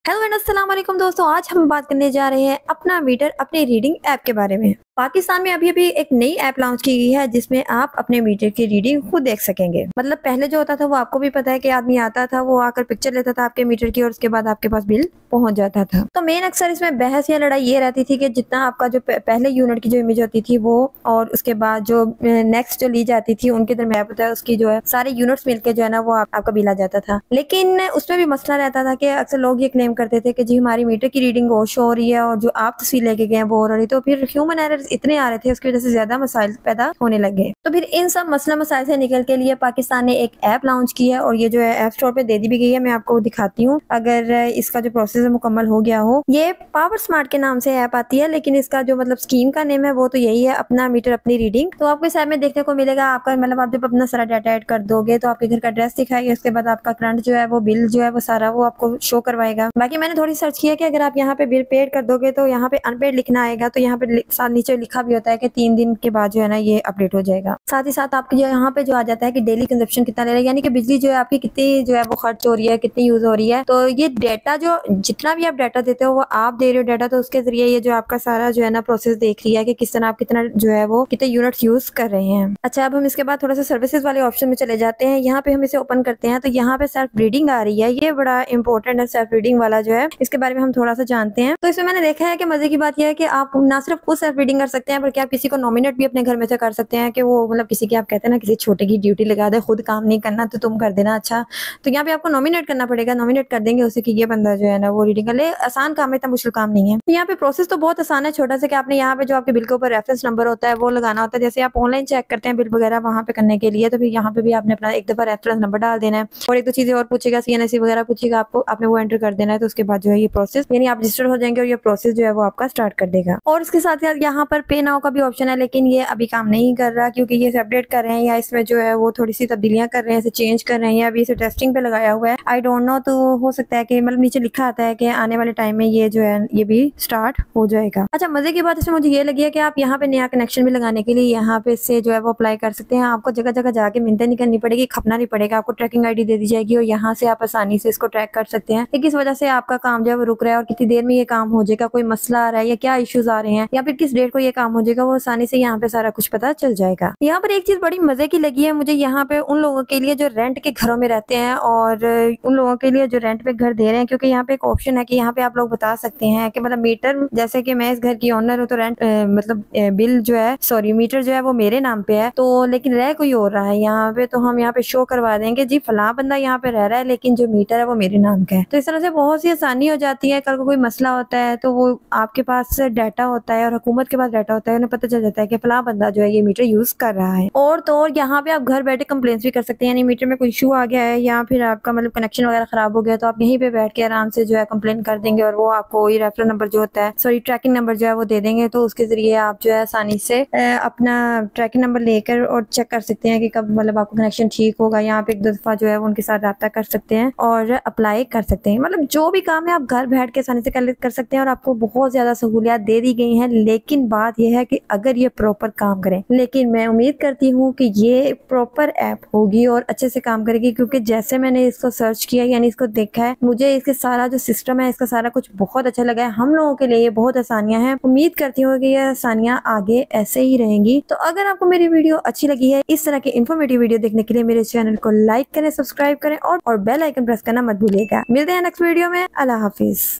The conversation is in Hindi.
हेलो एंड अस्सलाम वालेकुम दोस्तों, आज हम बात करने जा रहे हैं अपना मीटर अपनी रीडिंग ऐप के बारे में। पाकिस्तान में अभी अभी एक नई ऐप लॉन्च की गई है जिसमें आप अपने मीटर की रीडिंग खुद देख सकेंगे। मतलब पहले जो होता था वो आपको भी पता है कि आदमी आता था, वो आकर पिक्चर लेता था आपके मीटर की और उसके बाद आपके पास बिल पहुंच जाता था। तो मेन अक्सर इसमें बहस या लड़ाई ये रहती थी कि जितना आपका जो पहले यूनिट की जो इमेज होती थी वो और उसके बाद जो नेक्स्ट जो ली जाती थी उनके दरमियान होता है उसकी जो है सारे यूनिट्स मिलकर जो है ना वो आपका बिल आ जाता था। लेकिन उसमें भी मसला रहता था कि अक्सर लोग ये क्लेम करते थे कि जी हमारी मीटर की रीडिंग वो शो हो रही है और जो आप तस्वीर लेके गए वो हो रही, तो फिर ह्यूमन एरर इतने आ रहे थे उसकी वजह से ज्यादा मसाइल पैदा होने लगे। तो फिर इन सब मसला मसाइल से निकल के लिए पाकिस्तान ने एक ऐप लॉन्च की है और ये जो है ऐप स्टोर पे दे दी भी गई है। मैं आपको दिखाती हूँ अगर इसका जो प्रोसेस मुकम्मल हो गया हो। ये पावर स्मार्ट के नाम से ऐप आती है, लेकिन इसका जो मतलब स्कीम का नेम है वो तो यही है, अपना मीटर अपनी रीडिंग। तो आपको इस ऐप में देखने को मिलेगा आपका मतलब आप जब अपना सारा डाटा ऐड कर दोगे तो आपके घर का एड्रेस दिखाएगा, उसके बाद आपका करंट जो है वो बिल जो है वो सारा वो आपको शो करवाएगा। बाकी मैंने थोड़ी सर्च किया कि अगर आप यहाँ पे बिल पेड कर दोगे तो यहाँ पे अनपेड लिखना आएगा, तो यहाँ पे साथ नीचे लिखा भी होता है कि 3 दिन के बाद जो है ना ये अपडेट हो जाएगा। साथ ही साथ आपके जो यहाँ पे जो आ जाता है कि डेली कंजप्शन कितना ले रहा है, यानी कि बिजली जो है आपकी कितनी जो है वो खर्च हो रही है, कितनी यूज हो रही है। तो ये डेटा जो जितना भी आप डाटा देते हो वो आप दे रहे हो डाटा, तो उसके जरिए ये जो आपका सारा जो है ना प्रोसेस देख रही है कि किस तरह आप कितना जो है वो कितने यूनिट्स यूज कर रहे हैं। अच्छा, अब हम इसके बाद थोड़ा सा सर्विसेज वाले ऑप्शन में चले जाते हैं। यहाँ पे हम इसे ओपन करते हैं तो यहाँ पे सेल्फ रीडिंग आ रही है, ये बड़ा इंपॉर्टेंट है सेल्फ रीडिंग वाला जो है, इसके बारे में हम थोड़ा सा जानते हैं। तो इसमें मैंने देखा है कि मजे की बात यह है कि आप ना सिर्फ खुद सेल्फ रीडिंग कर सकते हैं बल्कि आप किसी को नॉमिनेट भी अपने घर में से कर सकते हैं कि वो मतलब किसी की आप कहते हैं ना किसी छोटे की ड्यूटी लगा दे, खुद काम नहीं करना तो तुम कर देना। अच्छा, तो यहाँ पे आपको नॉमिनेट करना पड़ेगा, नॉमिनेट कर देंगे उसे कि ये बंदा जो है ना वो रीडिंग कर ले। आसान काम है, इतना मुश्किल काम नहीं है। तो यहाँ पे प्रोसेस तो बहुत आसान है, छोटा सा कि आपने यहाँ पे जो आपके बिल के ऊपर रेफरेंस नंबर होता है वो लगाना होता है। जैसे आप ऑनलाइन चेक करते हैं बिल वगैरह वहाँ पे करने के लिए, तो फिर यहाँ पे भी आपने अपना एक दफा रेफरेंस नंबर डाल देना है और एक दो चीजें और पूछेगा, CNSE वगैरह पूछेगा आपको, आपने वो एंटर कर देना है। तो उसके बाद जो है ये प्रोसेस यानी आप रजिस्टर हो जाएंगे और ये प्रोसेस जो है वो आपका स्टार्ट कर देगा। और उसके साथ साथ यहाँ पर पे नाउ का भी ऑप्शन है, लेकिन ये अभी काम नहीं कर रहा क्योंकि ये अपडेट कर रहे हैं या इसमें जो है वो थोड़ी सी तब्दीलियां कर रहे हैं, इसे चेंज कर रहे हैं या अभी इसे टेस्टिंग पे लगाया हुआ है, आई डोंट नो। तो हो सकता है कि मतलब नीचे लिखा आता है कि आने वाले टाइम में ये जो है ये भी स्टार्ट हो जाएगा। अच्छा, मजे की बात इसमें मुझे ये लगी है कि आप यहाँ पे नया कनेक्शन भी लगाने के लिए यहाँ पे से जो है वो अप्लाई कर सकते हैं। आपको जगह जगह जाके मिन्नतें नहीं करनी पड़ेगी, खपना नहीं पड़ेगा, आपको ट्रैकिंग ID दे दी जाएगी और यहाँ से आप आसानी से इसको ट्रैक कर सकते हैं कि किस वजह से आपका काम जो है वो रुक रहा है और कितनी देर में ये काम हो जाएगा, कोई मसला आ रहा है या क्या इश्यूज आ रहे हैं या फिर किस डेट को ये काम हो जाएगा, वो आसानी से यहाँ पे सारा कुछ पता चल जाएगा। यहाँ पर एक चीज बड़ी मजे की लगी है मुझे, यहाँ पे उन लोगों के लिए जो रेंट के घरों में रहते हैं और उन लोगों के लिए जो रेंट पे घर दे रहे हैं, क्योंकि यहाँ पे एक ऑप्शन है कि यहाँ पे आप लोग बता सकते हैं कि मतलब मीटर, जैसे कि मैं इस घर की ओनर हूँ तो रेंट मतलब बिल जो है सॉरी मीटर जो है वो मेरे नाम पे है, तो लेकिन रह कोई और रहा है यहाँ पे, तो हम यहाँ पे शो करवा देंगे जी फला बंदा यहाँ पे रह रहा है लेकिन जो मीटर है वो मेरे नाम का है। तो इस तरह से बहुत सी आसानी हो जाती है। कल को कोई मसला होता है तो वो आपके पास डाटा होता है और हुकूमत के पास डाटा होता है, उन्हें पता चल जाता है कि फला बंदा जो है ये मीटर यूज कर रहा है। और तो और यहाँ पे आप घर बैठे कंप्लेंट्स भी कर सकते हैं, यानी मीटर में कोई इशू आ गया है या फिर आपका मतलब कनेक्शन वगैरह खराब हो गया तो आप यहीं पे बैठ के आराम से जो है कंप्लेन कर देंगे और वो आपको वही रेफरेंस नंबर जो होता है सॉरी ट्रैकिंग नंबर जो है वो दे देंगे। तो उसके जरिए आप जो है आसानी से अपना ट्रैकिंग नंबर लेकर और चेक कर सकते हैं कि कब मतलब आपका कनेक्शन ठीक होगा। यहाँ पे एक दो दफा जो है वो उनके साथ रब्ता कर सकते हैं और अप्लाई कर सकते हैं। मतलब जो भी काम है आप घर बैठ के आसानी से कर सकते हैं और आपको बहुत ज्यादा सहूलियत दे दी गई हैं। लेकिन बात यह है कि अगर ये प्रॉपर काम करें, लेकिन मैं उम्मीद करती हूँ कि ये प्रॉपर ऐप होगी और अच्छे से काम करेगी, क्योंकि जैसे मैंने इसको सर्च किया यानी इसको देखा है, मुझे इसके सारा जो सिस्टम है इसका सारा कुछ बहुत अच्छा लगा है। हम लोगों के लिए ये बहुत आसानियां हैं, उम्मीद करती हूँ कि ये आसानियां आगे ऐसे ही रहेंगी। तो अगर आपको मेरी वीडियो अच्छी लगी है, इस तरह की इन्फॉर्मेटिव वीडियो देखने के लिए मेरे चैनल को लाइक करें, सब्सक्राइब करें और बेल आइकन प्रेस करना मत भूलिएगा। मिलते हैं नेक्स्ट वीडियो में। अल्लाह हाफिज।